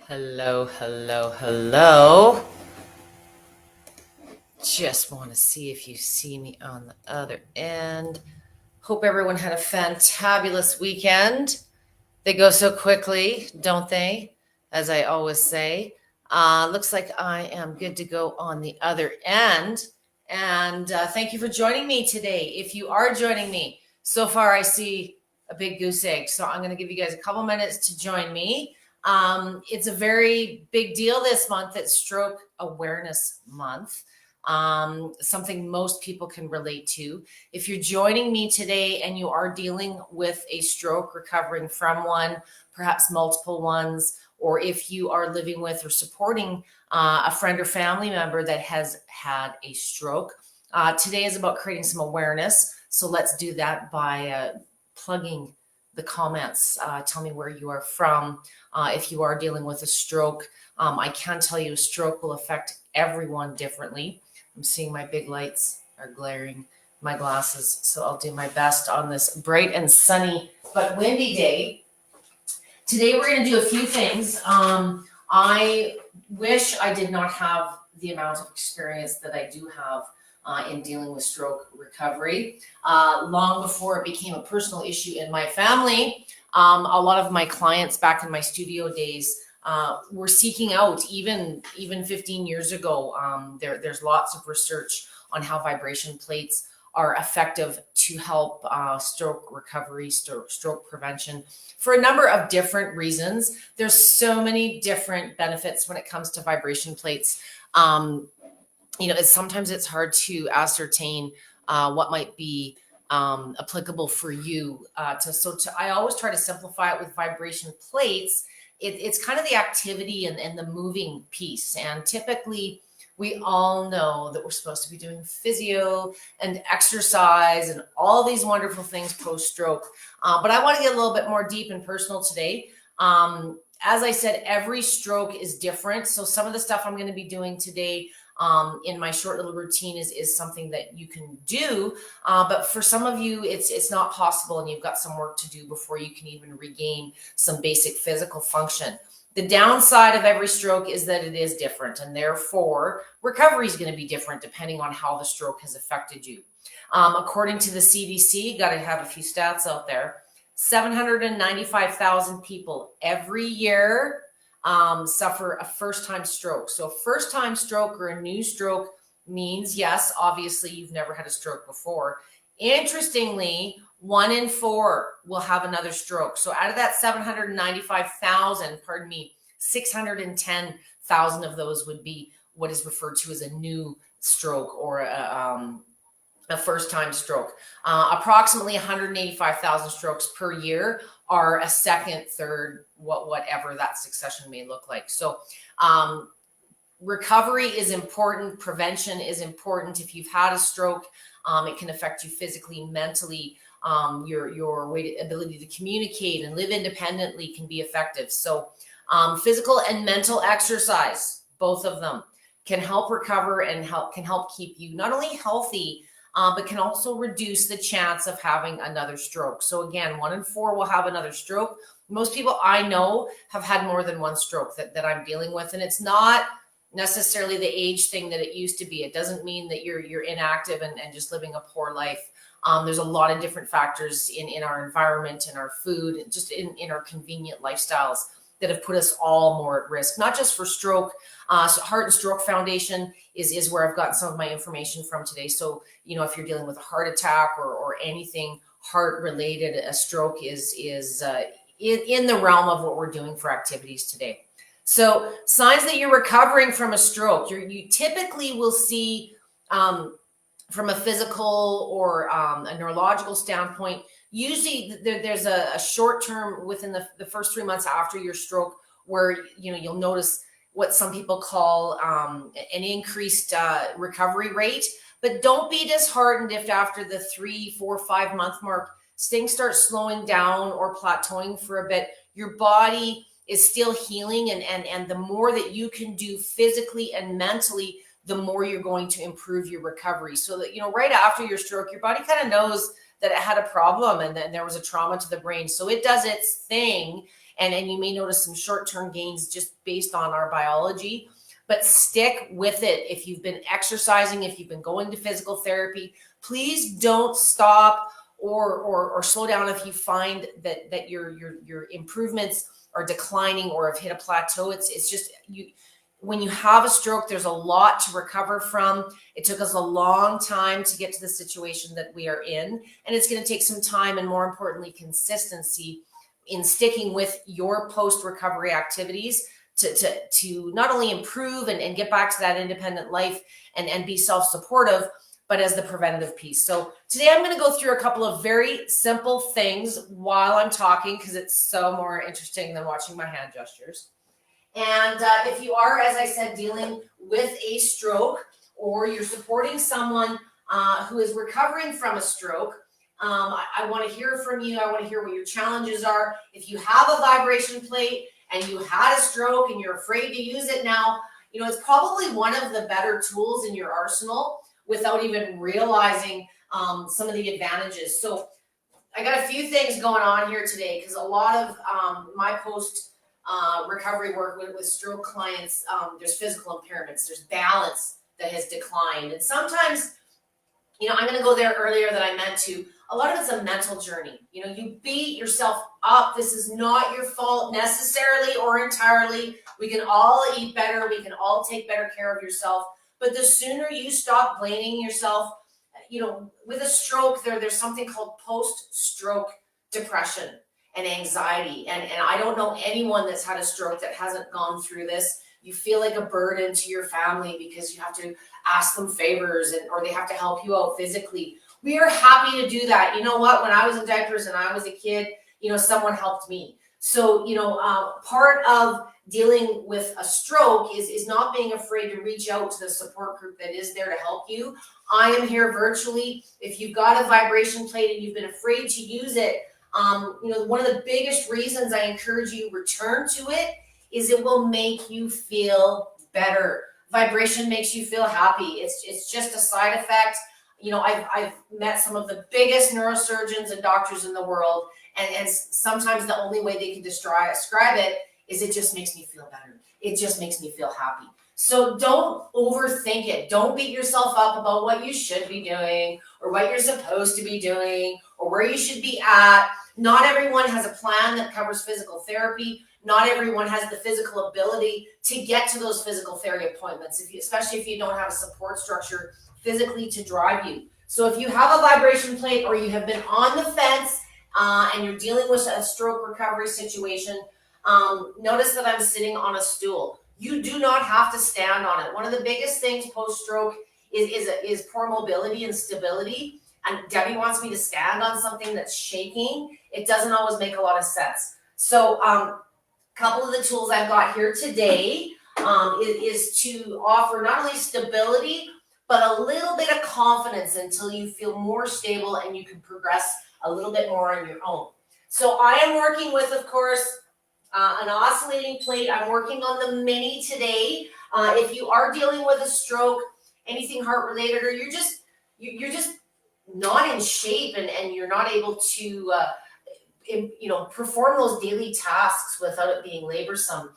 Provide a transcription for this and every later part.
Hello, hello, hello. Just want to see if you see me on the other end. Hope everyone had a fantabulous weekend. They go so quickly, don't they? As I always say. Looks like I am good to go on the other end. And thank you for joining me today. If you are joining me, so far I see a big goose egg. So I'm going to give you guys a couple minutes to join me. It's a very big deal this month. It's Stroke Awareness Month. Something most people can relate to. If you're joining me today and you are dealing with a stroke, recovering from one, perhaps multiple ones, or if you are living with or supporting a friend or family member that has had a stroke, today is about creating some awareness. So let's do that by plugging the comments. Tell me where you are from. If you are dealing with a stroke, I can tell you a stroke will affect everyone differently. I'm seeing my big lights are glaring my glasses, so I'll do my best on this bright and sunny but windy day. Today we're going to do a few things. I wish I did not have the amount of experience that I do have in dealing with stroke recovery. Long before it became a personal issue in my family, a lot of my clients back in my studio days were seeking out even 15 years ago. There's lots of research on how vibration plates are effective to help stroke recovery, stroke prevention for a number of different reasons. There's so many different benefits when it comes to vibration plates. Sometimes it's hard to ascertain what might be applicable for you. I always try to simplify it with vibration plates. It's kind of the activity and the moving piece. And typically, we all know that we're supposed to be doing physio and exercise and all these wonderful things post-stroke. But I want to get a little bit more deep and personal today. As I said, every stroke is different. So some of the stuff I'm going to be doing today in my short little routine is something that you can do. But for some of you, it's not possible and you've got some work to do before you can even regain some basic physical function. The downside of every stroke is that it is different, and therefore recovery is going to be different depending on how the stroke has affected you. According to the CDC, got to have a few stats out there. 795,000 people every year suffer a first-time stroke. So a first-time stroke or a new stroke means, yes, obviously you've never had a stroke before. Interestingly, 1 in 4 will have another stroke. So out of that 795,000, 610,000 of those would be what is referred to as a new stroke or a first-time stroke. Approximately 185,000 strokes per year are a second, third, whatever that succession may look like. So recovery is important. Prevention is important. If you've had a stroke, it can affect you physically, mentally. Your ability to communicate and live independently can be effective. So physical and mental exercise, both of them, can help recover and can help keep you not only healthy, but can also reduce the chance of having another stroke. So again, 1 in 4 will have another stroke. Most people I know have had more than one stroke that I'm dealing with. And it's not necessarily the age thing that it used to be. It doesn't mean that you're inactive and just living a poor life. There's a lot of different factors in our environment, in our food, and just in our convenient lifestyles that have put us all more at risk, not just for stroke. So Heart and Stroke Foundation is where I've gotten some of my information from today. So, if you're dealing with a heart attack or anything heart related, a stroke is in the realm of what we're doing for activities today. So signs that you're recovering from a stroke, you typically will see from a physical or a neurological standpoint. Usually there's a short term within the first 3 months after your stroke where you'll notice what some people call an increased recovery rate. But don't be disheartened if after the 3, 4, 5 month mark things start slowing down or plateauing for a bit. Your body is still healing, and the more that you can do physically and mentally, the more you're going to improve your recovery. So that right after your stroke, your body kind of knows that it had a problem and then there was a trauma to the brain. So it does its thing and you may notice some short-term gains just based on our biology. But stick with it. If you've been exercising, if you've been going to physical therapy, please don't stop or slow down if you find that your improvements are declining or have hit a plateau. It's just you. When you have a stroke, there's a lot to recover from. It took us a long time to get to the situation that we are in, and it's going to take some time and, more importantly, consistency in sticking with your post-recovery activities to not only improve and get back to that independent life and be self-supportive, but as the preventative piece. So today I'm going to go through a couple of very simple things while I'm talking, because it's so more interesting than watching my hand gestures. And if you are, as I said, dealing with a stroke, or you're supporting someone who is recovering from a stroke, I want to hear from you. I want to hear what your challenges are. If you have a vibration plate and you had a stroke and you're afraid to use it now, it's probably one of the better tools in your arsenal without even realizing some of the advantages. So I got a few things going on here today, because a lot of my post recovery work with stroke clients, there's physical impairments, there's balance that has declined. And sometimes, I'm going to go there earlier than I meant to. A lot of it's a mental journey. You beat yourself up. This is not your fault necessarily or entirely. We can all eat better. We can all take better care of yourself. But the sooner you stop blaming yourself, with a stroke, there's something called post-stroke depression and anxiety. And I don't know anyone that's had a stroke that hasn't gone through this. You feel like a burden to your family because you have to ask them favors or they have to help you out physically. We are happy to do that. You know what? When I was in diapers and I was a kid, someone helped me. So, part of dealing with a stroke is not being afraid to reach out to the support group that is there to help you. I am here virtually. If you've got a vibration plate and you've been afraid to use it, one of the biggest reasons I encourage you return to it is it will make you feel better. Vibration makes you feel happy. It's just a side effect. I've met some of the biggest neurosurgeons and doctors in the world, and sometimes the only way they can describe it is it just makes me feel better. It just makes me feel happy. So don't overthink it. Don't beat yourself up about what you should be doing or what you're supposed to be doing or where you should be at. Not everyone has a plan that covers physical therapy. Not everyone has the physical ability to get to those physical therapy appointments, especially if you don't have a support structure physically to drive you. So if you have a vibration plate or you have been on the fence and you're dealing with a stroke recovery situation, notice that I'm sitting on a stool. You do not have to stand on it. One of the biggest things post-stroke is poor mobility and stability. And Debbie wants me to stand on something that's shaking. It doesn't always make a lot of sense. So a couple of the tools I've got here today is to offer not only stability, but a little bit of confidence until you feel more stable and you can progress a little bit more on your own. So I am working with, of course, an oscillating plate. I'm working on the mini today. If you are dealing with a stroke, anything heart related, or you're just not in shape and you're not able to perform those daily tasks without it being laborsome.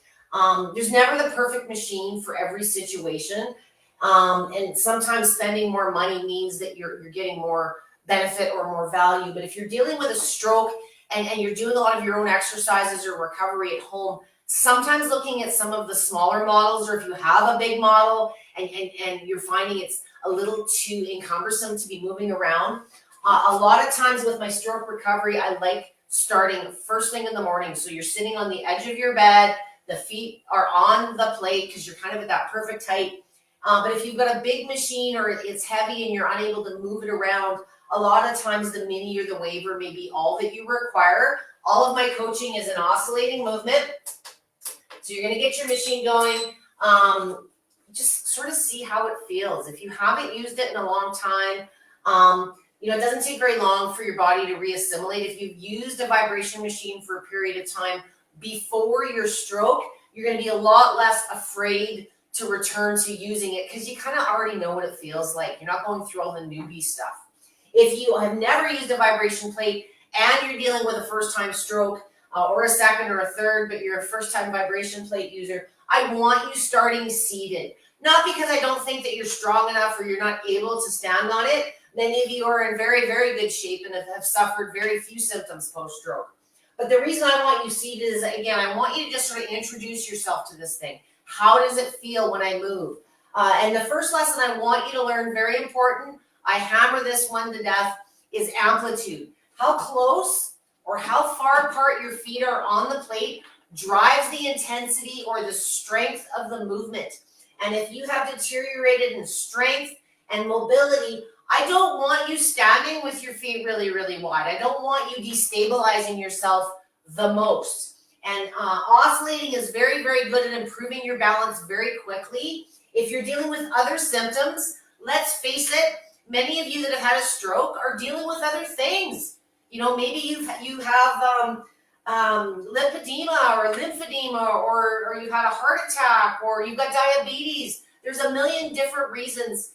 There's never the perfect machine for every situation. And sometimes spending more money means that you're getting more benefit or more value. But if you're dealing with a stroke and you're doing a lot of your own exercises or recovery at home, sometimes looking at some of the smaller models, or if you have a big model and you're finding it's a little too encumbersome to be moving around, a lot of times with my stroke recovery, I like starting first thing in the morning. So you're sitting on the edge of your bed, the feet are on the plate because you're kind of at that perfect height. But if you've got a big machine or it's heavy and you're unable to move it around, a lot of times the mini or the waver may be all that you require. All of my coaching is an oscillating movement. So you're going to get your machine going. Just sort of see how it feels. If you haven't used it in a long time, it doesn't take very long for your body to reassimilate. If you've used a vibration machine for a period of time before your stroke, you're going to be a lot less afraid to return to using it because you kind of already know what it feels like. You're not going through all the newbie stuff. If you have never used a vibration plate and you're dealing with a first-time stroke, or a second or a third, but you're a first-time vibration plate user, I want you starting seated. Not because I don't think that you're strong enough or you're not able to stand on it. Many of you are in very, very good shape and have suffered very few symptoms post-stroke. But the reason I want you seated is, again, I want you to just sort of introduce yourself to this thing. How does it feel when I move? And the first lesson I want you to learn, very important, I hammer this one to death, is amplitude. How close or how far apart your feet are on the plate drives the intensity or the strength of the movement. And if you have deteriorated in strength and mobility, I don't want you standing with your feet really, really wide. I don't want you destabilizing yourself the most. And oscillating is very, very good at improving your balance very quickly. If you're dealing with other symptoms, let's face it, many of you that have had a stroke are dealing with other things. You know, maybe you have lymphedema or lymphedema, or you've had a heart attack, or you've got diabetes. There's a million different reasons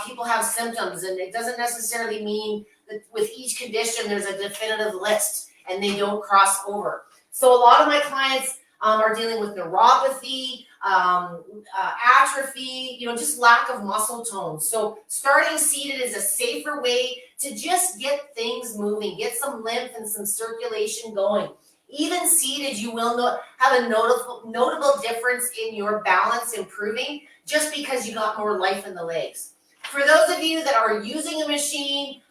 people have symptoms, and it doesn't necessarily mean that with each condition there's a definitive list and they don't cross over. So a lot of my clients are dealing with neuropathy, atrophy, just lack of muscle tone. So starting seated is a safer way to just get things moving, get some lymph and some circulation going. Even seated, you will have a notable difference in your balance improving just because you got more life in the legs. For those of you that are using a machine,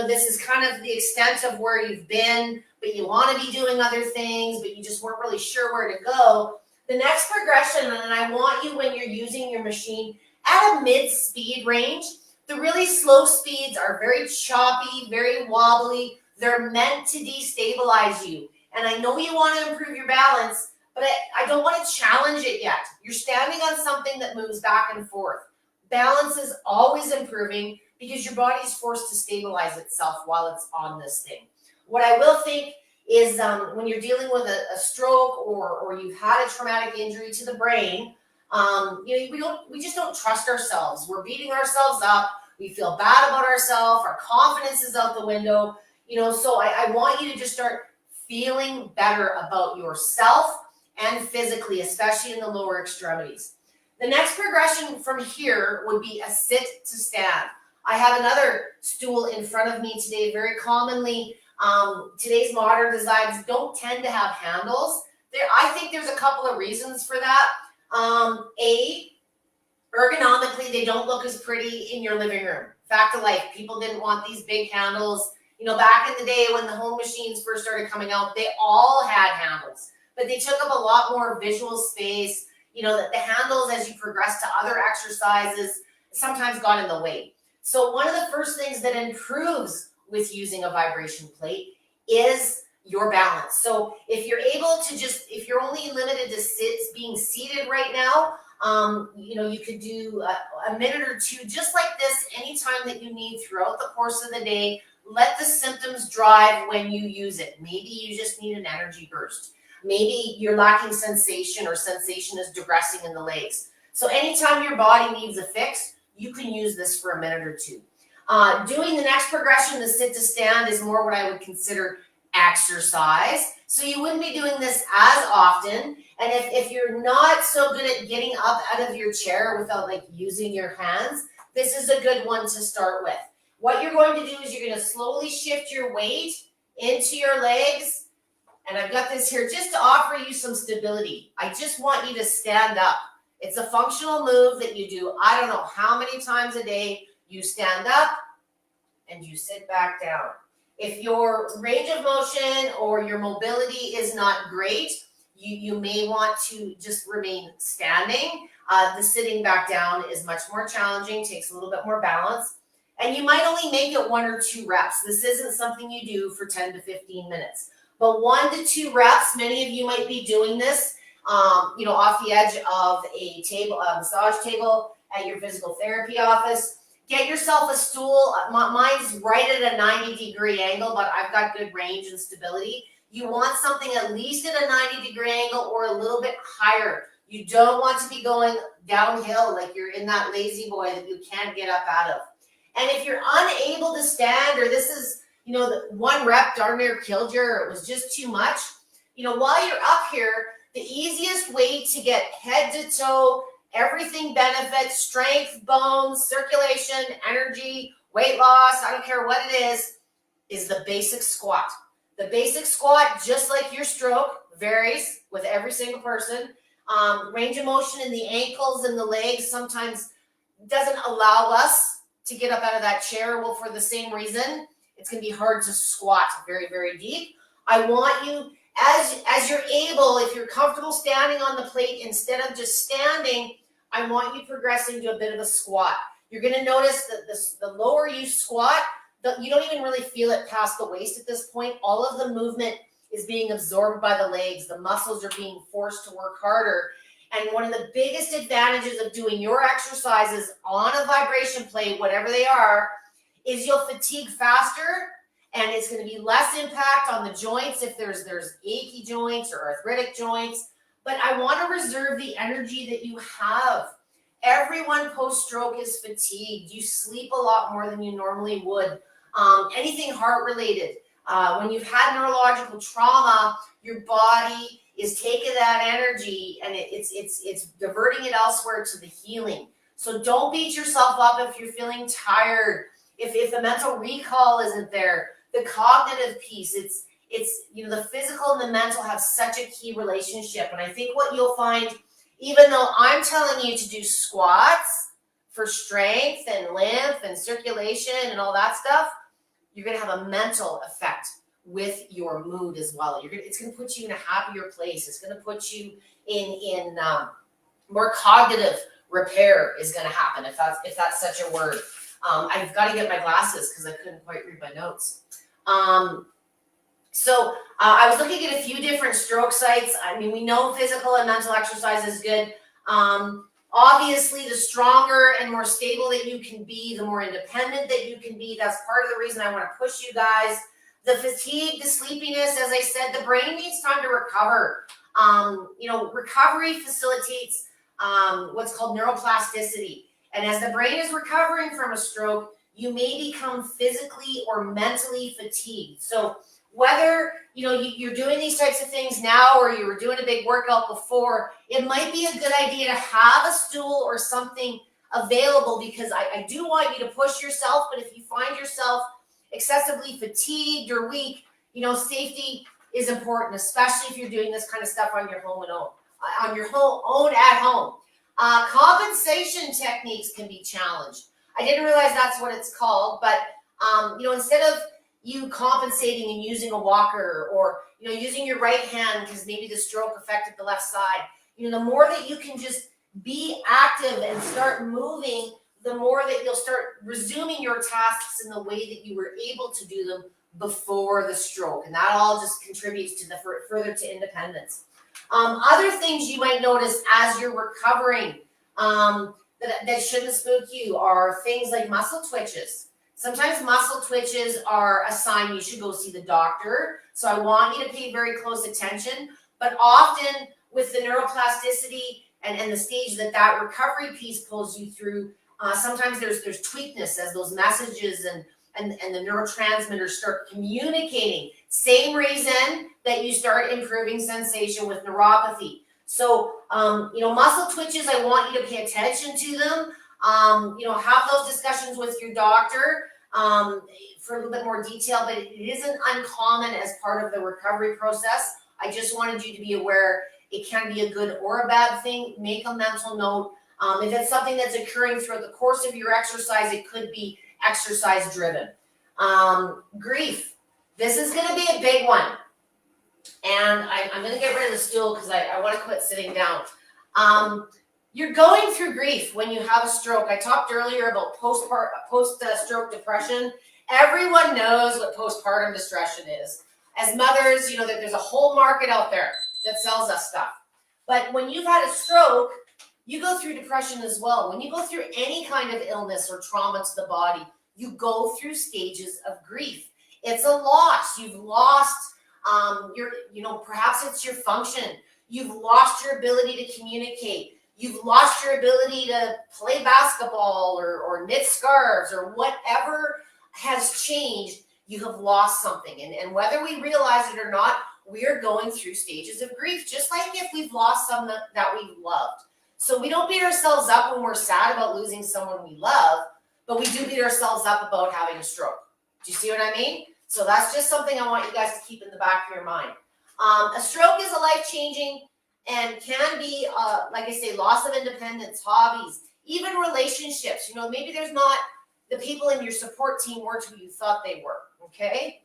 this is kind of the extent of where you've been, but you want to be doing other things, but you just weren't really sure where to go. The next progression, and I want you when you're using your machine at a mid-speed range. The really slow speeds are very choppy, very wobbly. They're meant to destabilize you. And I know you want to improve your balance, but I don't want to challenge it yet. You're standing on something that moves back and forth. Balance is always improving because your body is forced to stabilize itself while it's on this thing. What I will think is when you're dealing with a stroke or you've had a traumatic injury to the brain, we just don't trust ourselves. We're beating ourselves up. We feel bad about ourselves. Our confidence is out the window. So I want you to just start feeling better about yourself and physically, especially in the lower extremities. The next progression from here would be a sit to stand. I have another stool in front of me today. Very commonly, today's modern designs don't tend to have handles. I think there's a couple of reasons for that. Ergonomically, they don't look as pretty in your living room. Fact of life, people didn't want these big handles. Back in the day when the home machines first started coming out, they all had handles, but they took up a lot more visual space. The handles, as you progress to other exercises, sometimes got in the way. So one of the first things that improves with using a vibration plate is your balance. So if you're able to if you're only limited to being seated right now, you could do a minute or two just like this anytime that you need throughout the course of the day. Let the symptoms drive when you use it. Maybe you just need an energy burst. Maybe you're lacking sensation or sensation is digressing in the legs. So anytime your body needs a fix, you can use this for a minute or two. Doing the next progression, the sit to stand, is more what I would consider exercise. So you wouldn't be doing this as often. And if you're not so good at getting up out of your chair without using your hands, this is a good one to start with. What you're going to do is you're going to slowly shift your weight into your legs. And I've got this here just to offer you some stability. I just want you to stand up. It's a functional move that you do, I don't know how many times a day. You stand up and you sit back down. If your range of motion or your mobility is not great, you may want to just remain standing. The sitting back down is much more challenging, takes a little bit more balance. And you might only make it 1 or 2 reps. This isn't something you do for 10 to 15 minutes. But 1 to 2 reps, many of you might be doing this, off the edge of a table, a massage table at your physical therapy office. Get yourself a stool. Mine's right at a 90-degree angle, but I've got good range and stability. You want something at least at a 90-degree angle or a little bit higher. You don't want to be going downhill like you're in that lazy boy that you can't get up out of. And if you're unable to stand, or this is, the 1 rep darn near killed you, or it was just too much, while you're up here, the easiest way to get head to toe, everything benefits, strength, bones, circulation, energy, weight loss, I don't care what it is the basic squat. The basic squat, just like your stroke, varies with every single person. Range of motion in the ankles and the legs sometimes doesn't allow us to get up out of that chair. Well, for the same reason, it's going to be hard to squat very, very deep. I want you, as you're able, if you're comfortable standing on the plate instead of just standing, I want you progressing to a bit of a squat. You're going to notice that the lower you squat, you don't even really feel it past the waist at this point. All of the movement is being absorbed by the legs. The muscles are being forced to work harder. And one of the biggest advantages of doing your exercises on a vibration plate, whatever they are, is you'll fatigue faster, and it's going to be less impact on the joints if there's achy joints or arthritic joints. But I want to reserve the energy that you have. Everyone post-stroke is fatigued. You sleep a lot more than you normally would. Anything heart-related. When you've had neurological trauma, your body is taking that energy and it's diverting it elsewhere to the healing. So don't beat yourself up if you're feeling tired. If the mental recall isn't there, the cognitive piece, it's the physical and the mental have such a key relationship. And I think what you'll find, even though I'm telling you to do squats for strength and lymph and circulation and all that stuff, you're going to have a mental effect with your mood as well. It's going to put you in a happier place. It's going to put you in more cognitive repair is going to happen, if that's such a word. I've got to get my glasses because I couldn't quite read my notes. So I was looking at a few different stroke sites. I mean, we know physical and mental exercise is good. Obviously, the stronger and more stable that you can be, the more independent that you can be. That's part of the reason I want to push you guys. The fatigue, the sleepiness, as I said, the brain needs time to recover. Recovery facilitates what's called neuroplasticity. And as the brain is recovering from a stroke, you may become physically or mentally fatigued. So whether you're doing these types of things now or you were doing a big workout before, it might be a good idea to have a stool or something available, because I do want you to push yourself. But if you find yourself excessively fatigued or weak, safety is important, especially if you're doing this kind of stuff on your own at home. Compensation techniques can be challenged. I didn't realize that's what it's called, but instead of you compensating and using a walker or using your right hand because maybe the stroke affected the left side, the more that you can just be active and start moving, the more that you'll start resuming your tasks in the way that you were able to do them before the stroke. And that all just contributes to further to independence. Other things you might notice as you're recovering that shouldn't spook you are things like muscle twitches. Sometimes muscle twitches are a sign you should go see the doctor. So I want you to pay very close attention. But often with the neuroplasticity and the stage that recovery piece pulls you through, sometimes there's tweakness as those messages and the neurotransmitters start communicating. Same reason that you start improving sensation with neuropathy. So, muscle twitches, I want you to pay attention to them. Have those discussions with your doctor for a little bit more detail, but it isn't uncommon as part of the recovery process. I just wanted you to be aware it can be a good or a bad thing. Make a mental note. If it's something that's occurring throughout the course of your exercise, it could be exercise driven. Grief. This is going to be a big one. And I'm going to get rid of the stool because I want to quit sitting down. You're going through grief when you have a stroke. I talked earlier about post-stroke depression. Everyone knows what postpartum depression is. As mothers, there's a whole market out there that sells us stuff. But when you've had a stroke, you go through depression as well. When you go through any kind of illness or trauma to the body, you go through stages of grief. It's a loss. You've lost perhaps it's your function. You've lost your ability to communicate. You've lost your ability to play basketball or knit scarves or whatever has changed. You have lost something. And whether we realize it or not, we are going through stages of grief, just like if we've lost someone that we've loved. So we don't beat ourselves up when we're sad about losing someone we love, but we do beat ourselves up about having a stroke. Do you see what I mean? So that's just something I want you guys to keep in the back of your mind. A stroke is a life-changing and can be, like I say, loss of independence, hobbies, even relationships. You know, maybe there's not, the people in your support team weren't who you thought they were, okay?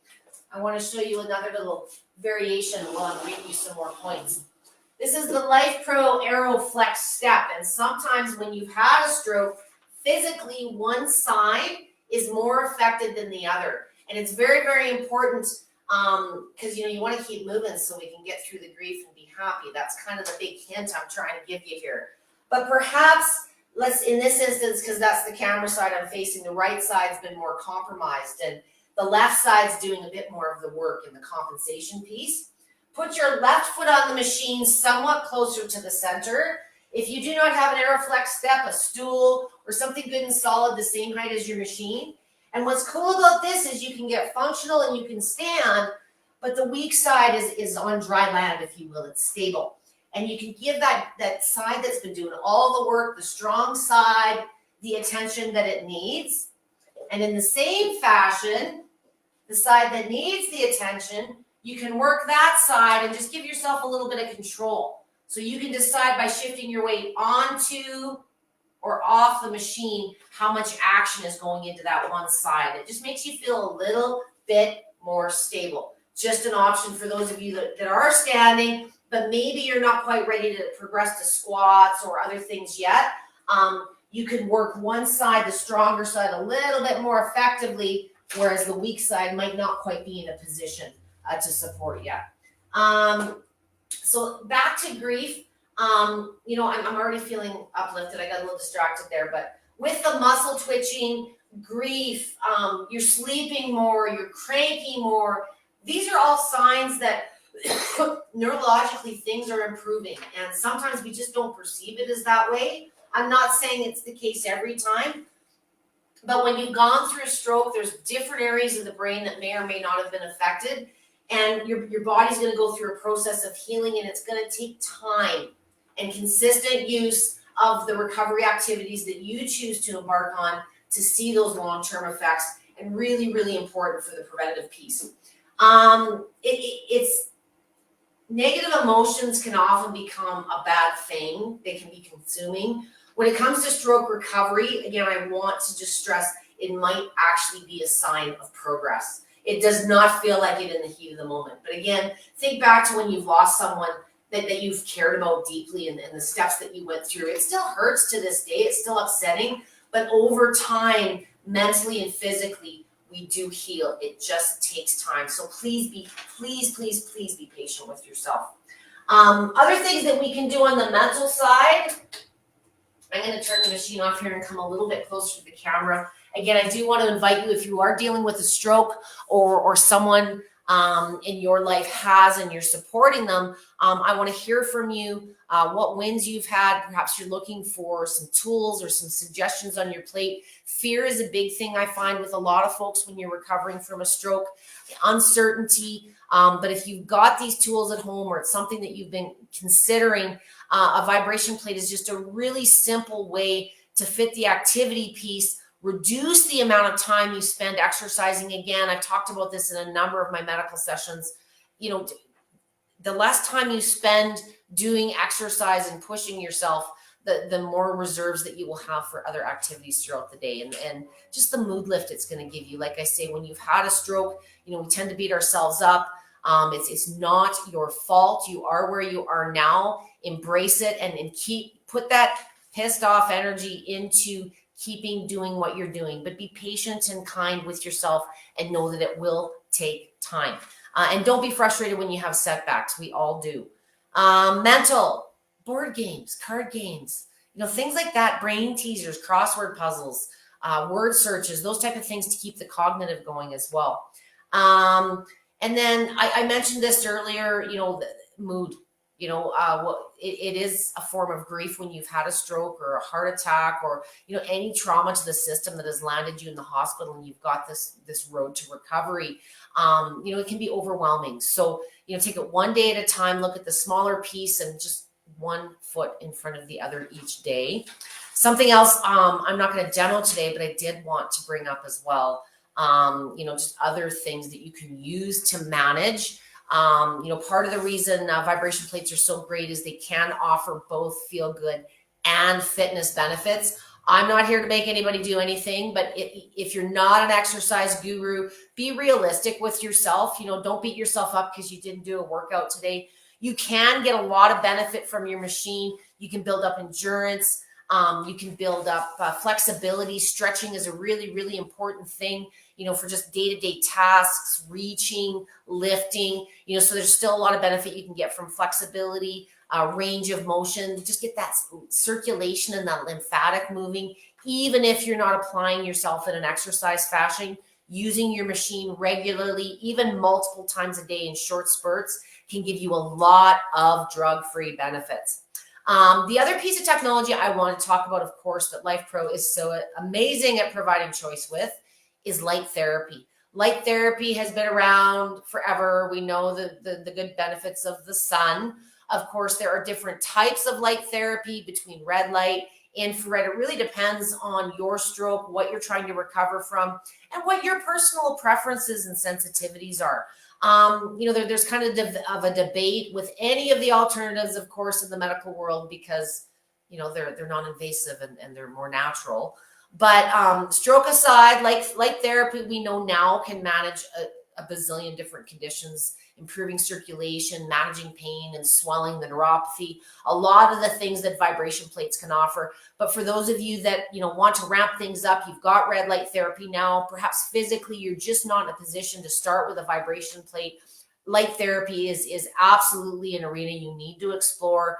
I want to show you another little variation while I'm reading you some more points. This is the Life Pro Aero Flex step, and sometimes when you've had a stroke, physically one side is more affected than the other. And it's very, very important because, you want to keep moving so we can get through the grief and be happy. That's kind of the big hint I'm trying to give you here. But perhaps, in this instance, because that's the camera side I'm facing, the right side's been more compromised and the left side's doing a bit more of the work in the compensation piece. Put your left foot on the machine somewhat closer to the center. If you do not have an Aeroflex step, a stool, or something good and solid the same height as your machine. And what's cool about this is you can get functional and you can stand, but the weak side is on dry land, if you will. It's stable. And you can give that side that's been doing all the work, the strong side, the attention that it needs. And in the same fashion, the side that needs the attention, you can work that side and just give yourself a little bit of control. So you can decide by shifting your weight onto or off the machine how much action is going into that one side. It just makes you feel a little bit more stable. Just an option for those of you that are standing, but maybe you're not quite ready to progress to squats or other things yet. You can work one side, the stronger side, a little bit more effectively, whereas the weak side might not quite be in a position to support yet. So back to grief. I'm already feeling uplifted. I got a little distracted there, but with the muscle twitching, grief, you're sleeping more, you're cranky more. These are all signs that neurologically things are improving, and sometimes we just don't perceive it as that way. I'm not saying it's the case every time, but when you've gone through a stroke, there's different areas of the brain that may or may not have been affected, and your body's going to go through a process of healing, and it's going to take time and consistent use of the recovery activities that you choose to embark on to see those long-term effects, and really, really important for the preventative piece. It's negative emotions can often become a bad thing. They can be consuming. When it comes to stroke recovery, again, I want to just stress it might actually be a sign of progress. It does not feel like it in the heat of the moment. But again, think back to when you've lost someone that you've cared about deeply and the steps that you went through. It still hurts to this day. It's still upsetting. But over time, mentally and physically, we do heal. It just takes time. So please be patient with yourself. Other things that we can do on the mental side, I'm going to turn the machine off here and come a little bit closer to the camera. Again, I do want to invite you, if you are dealing with a stroke or someone in your life has and you're supporting them, I want to hear from you what wins you've had. Perhaps you're looking for some tools or some suggestions on your plate. Fear is a big thing I find with a lot of folks when you're recovering from a stroke, uncertainty. But if you've got these tools at home or it's something that you've been considering, a vibration plate is just a really simple way to fit the activity piece, reduce the amount of time you spend exercising. Again, I've talked about this in a number of my medical sessions. The less time you spend doing exercise and pushing yourself, the more reserves that you will have for other activities throughout the day, and just the mood lift it's going to give you. Like I say, when you've had a stroke, we tend to beat ourselves up. It's not your fault. You are where you are now. Embrace it and put that pissed off energy into keeping doing what you're doing, but be patient and kind with yourself and know that it will take time. And don't be frustrated when you have setbacks. We all do. Mental, board games, card games, things like that, brain teasers, crossword puzzles, word searches, those type of things to keep the cognitive going as well. And then I mentioned this earlier, the mood. it is a form of grief when you've had a stroke or a heart attack or, any trauma to the system that has landed you in the hospital and you've got this road to recovery. It can be overwhelming. So, take it one day at a time, look at the smaller piece and just one foot in front of the other each day. Something else, I'm not going to demo today, but I did want to bring up as well, just other things that you can use to manage. Part of the reason vibration plates are so great is they can offer both feel good and fitness benefits. I'm not here to make anybody do anything, but if you're not an exercise guru, be realistic with yourself. Don't beat yourself up because you didn't do a workout today. You can get a lot of benefit from your machine. You can build up endurance. You can build up flexibility. Stretching is a really, really important thing, for just day-to-day tasks, reaching, lifting, so there's still a lot of benefit you can get from flexibility, range of motion. Just get that circulation and that lymphatic moving. Even if you're not applying yourself in an exercise fashion, using your machine regularly, even multiple times a day in short spurts, can give you a lot of drug-free benefits. The other piece of technology I want to talk about, of course, that Life Pro is so amazing at providing choice with is light therapy. Light therapy has been around forever. We know the good benefits of the sun. Of course, there are different types of light therapy between red light, infrared. It really depends on your stroke, what you're trying to recover from, and what your personal preferences and sensitivities are. There's kind of a debate with any of the alternatives, of course, in the medical world because, they're non-invasive and they're more natural. But stroke aside, light therapy we know now can manage a bazillion different conditions, improving circulation, managing pain and swelling, the neuropathy, a lot of the things that vibration plates can offer. But for those of you that, want to ramp things up, you've got red light therapy now, perhaps physically you're just not in a position to start with a vibration plate. Light therapy is absolutely an arena you need to explore.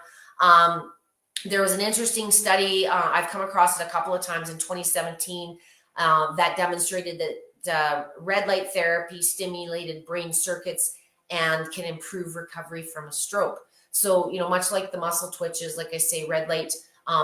There was an interesting study, I've come across it a couple of times in 2017, that demonstrated that red light therapy stimulated brain circuits and can improve recovery from a stroke. So, much like the muscle twitches, like I say, red light,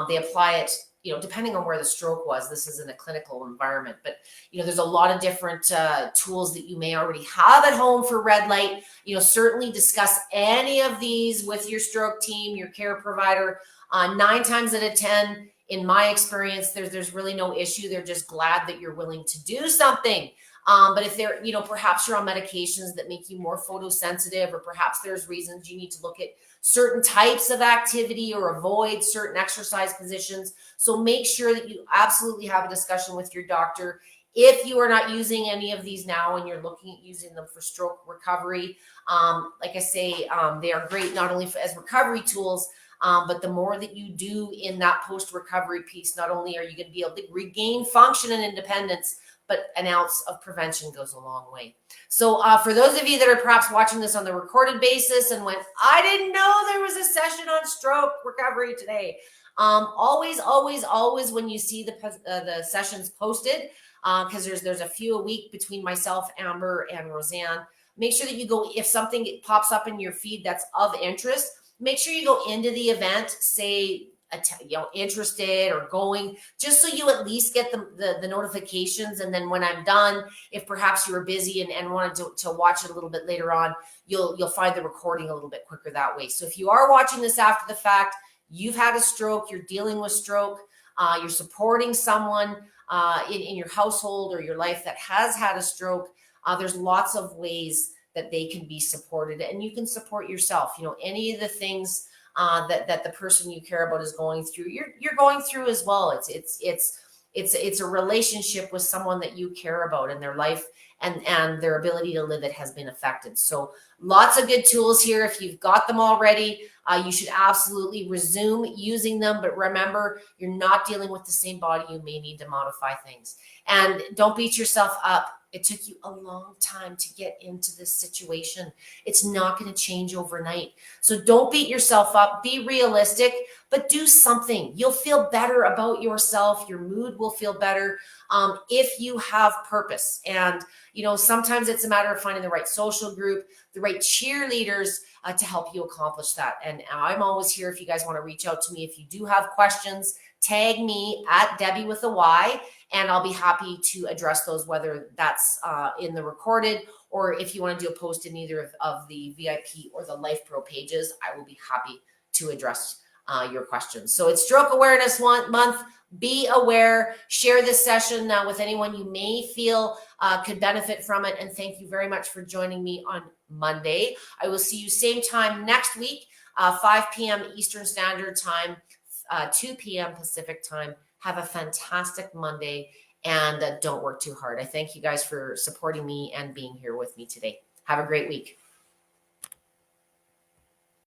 they apply it, depending on where the stroke was. This is in a clinical environment, but, there's a lot of different tools that you may already have at home for red light. Certainly discuss any of these with your stroke team, your care provider. 9 times out of 10, in my experience, there's really no issue. They're just glad that you're willing to do something. But if they're, perhaps you're on medications that make you more photosensitive, or perhaps there's reasons you need to look at certain types of activity or avoid certain exercise positions. So make sure that you absolutely have a discussion with your doctor. If you are not using any of these now and you're looking at using them for stroke recovery, like I say, they are great not only as recovery tools, but the more that you do in that post-recovery piece, not only are you going to be able to regain function and independence, but an ounce of prevention goes a long way. So for those of you that are perhaps watching this on the recorded basis and went, I didn't know there was a session on stroke recovery today. Always when you see the sessions posted, because there's a few a week between myself, Amber, and Roseanne, make sure that you go, if something pops up in your feed that's of interest, make sure you go into the event, say, interested or going, just so you at least get the notifications. And then when I'm done, if perhaps you were busy and wanted to watch it a little bit later on, you'll find the recording a little bit quicker that way. So if you are watching this after the fact, you've had a stroke, you're dealing with stroke, you're supporting someone in your household or your life that has had a stroke, there's lots of ways that they can be supported, and you can support yourself. Any of the things that the person you care about is going through, you're going through as well. It's a relationship with someone that you care about, and their life and their ability to live it has been affected. So lots of good tools here. If you've got them already, you should absolutely resume using them. But remember, you're not dealing with the same body. You may need to modify things. And don't beat yourself up. It took you a long time to get into this situation. It's not going to change overnight. So don't beat yourself up. Be realistic. but do something. You'll feel better about yourself. Your mood will feel better if you have purpose. And, sometimes it's a matter of finding the right social group, the right cheerleaders to help you accomplish that. And I'm always here if you guys want to reach out to me. If you do have questions, tag me at Debbie with a Y, and I'll be happy to address those, whether that's in the recorded, or if you want to do a post in either of the VIP or the Life Pro pages, I will be happy to address your questions. So it's Stroke Awareness Month. Be aware. Share this session with anyone you may feel could benefit from it. And thank you very much for joining me on Monday. I will see you same time next week, 5 p.m. Eastern Standard Time, 2 p.m. Pacific Time. Have a fantastic Monday, and don't work too hard. I thank you guys for supporting me and being here with me today. Have a great week.